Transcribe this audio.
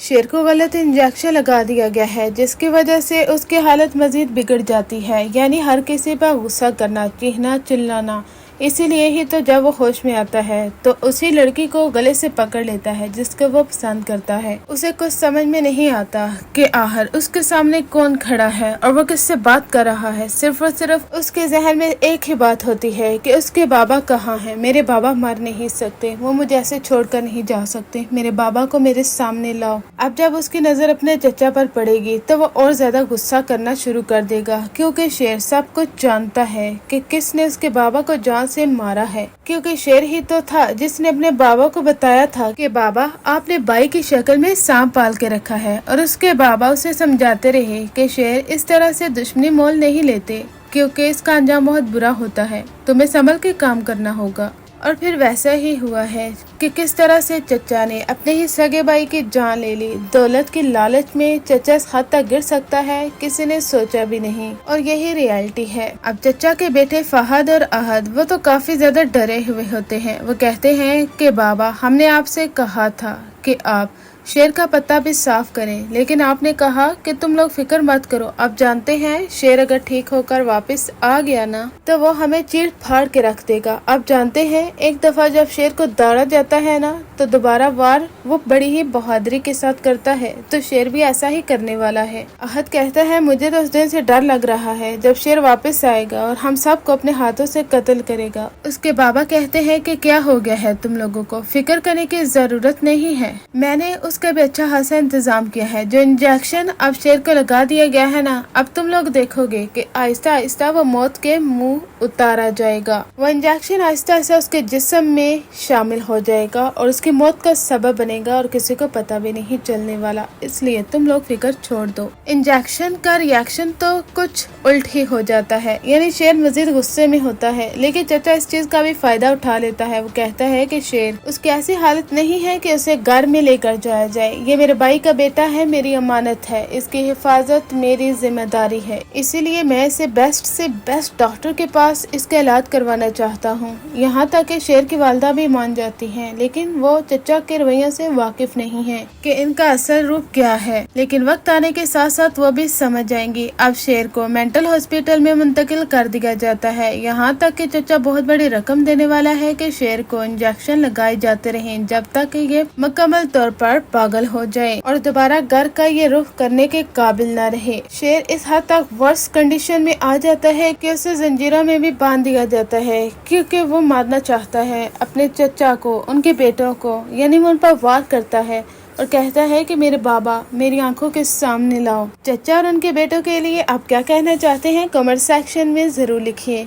शेर को गलत इंजेक्शन लगा दिया गया है, जिसकी वजह से उसकी हालत मजीद बिगड़ जाती है, यानी हर किसी पर गुस्सा करना, चीखना, चिल्लाना। इसीलिए ही तो जब वो होश में आता है तो उसी लड़की को गले से पकड़ लेता है जिसको वो पसंद करता है। उसे कुछ समझ में नहीं आता कि आखिर उसके सामने कौन खड़ा है और वो किससे बात कर रहा है। सिर्फ और सिर्फ उसके जहन में एक ही बात होती है कि उसके बाबा कहाँ हैं। मेरे बाबा मर नहीं सकते, वो मुझे ऐसे छोड़कर नहीं जा सकते, मेरे बाबा को मेरे सामने लाओ। अब जब उसकी नजर अपने चचा पर पड़ेगी तो वो और ज्यादा गुस्सा करना शुरू कर देगा, क्योंकि शेर सब कुछ जानता है कि किसने उसके बाबा को जान से मारा है। क्योंकि शेर ही तो था जिसने अपने बाबा को बताया था कि बाबा आपने बाई की शक्ल में सांप पाल के रखा है, और उसके बाबा उसे समझाते रहे कि शेर इस तरह से दुश्मनी मोल नहीं लेते, क्योंकि इसका अंजाम बहुत बुरा होता है, तुम्हें संभल के काम करना होगा। और फिर वैसा ही हुआ है कि किस तरह से चचा ने अपने ही सगे भाई की जान ले ली। दौलत की लालच में चचा इस हद तक गिर सकता है, किसी ने सोचा भी नहीं, और यही रियलिटी है। अब चचा के बेटे फहद और अहद वो तो काफी ज्यादा डरे हुए होते हैं। वो कहते हैं कि बाबा हमने आपसे कहा था कि आप शेर का पत्ता भी साफ करें, लेकिन आपने कहा कि तुम लोग फिक्र मत करो। अब जानते हैं शेर अगर ठीक होकर वापस आ गया ना तो वो हमें चीर फाड़ के रख देगा। अब जानते हैं एक दफा जब शेर को दौड़ा जाता है ना तो दोबारा वार वो बड़ी ही बहादुरी के साथ करता है, तो शेर भी ऐसा ही करने वाला है। अहद कहता है मुझे तो उस दिन से डर लग रहा है जब शेर वापस आएगा और हम सबको अपने हाथों से कत्ल करेगा। उसके बाबा कहते हैं कि क्या हो गया है तुम लोगों को, फिक्र करने की जरूरत नहीं है, मैंने उसका भी अच्छा खासा इंतजाम किया है। जो इंजेक्शन अब शेर को लगा दिया गया है ना, अब तुम लोग देखोगे कि आहिस्ता आहिस्ता वो मौत के मुंह उतारा जाएगा। वो इंजेक्शन आहिस्ता आहिस्ता उसके जिस्म में शामिल हो जाएगा और उसकी मौत का सबब बनेगा और किसी को पता भी नहीं चलने वाला। इसलिए तुम लोग फिक्र छोड़ दो। इंजेक्शन का रिएक्शन तो कुछ उल्ट ही हो जाता है, यानी शेर मजीद गुस्से में होता है, लेकिन चचा इस चीज का भी फायदा उठा लेता है। वो कहता है कि शेर उसकी ऐसी हालत नहीं है कि उसे घर में लेकर जाया जाए, ये मेरे भाई का बेटा है, मेरी अमानत है, इसकी हिफाजत मेरी जिम्मेदारी है, इसीलिए मैं इसे बेस्ट से बेस्ट डॉक्टर के पास इसका इलाज करवाना चाहता हूँ। यहाँ तक कि शेर की वालदा भी मान जाती हैं, लेकिन वो चचा के रवैया से वाकिफ नहीं है कि इनका असल रूप क्या है। लेकिन वक्त आने के साथ साथ वो भी समझ जाएंगी। अब शेर को मेंटल हॉस्पिटल में मुंतकिल कर दिया जाता है। यहाँ तक कि चचा बहुत बड़ी रकम देने वाला है कि शेर को इंजेक्शन लगाए जाते रहे जब तक ये मुकम्मल तौर पर पागल हो जाए और दोबारा घर का ये रुख करने के काबिल न रहे। शेर इस हद तक वर्स्ट कंडीशन में आ जाता है कि उसे जंजीरों में भी बांध दिया जाता है, क्योंकि वो मारना चाहता है अपने चचा को, उनके बेटों को, यानी वो उन पर वार करता है और कहता है कि मेरे बाबा मेरी आंखों के सामने लाओ। चचा और उनके बेटों के लिए आप क्या कहना चाहते हैं कमेंट सेक्शन में जरूर लिखिए।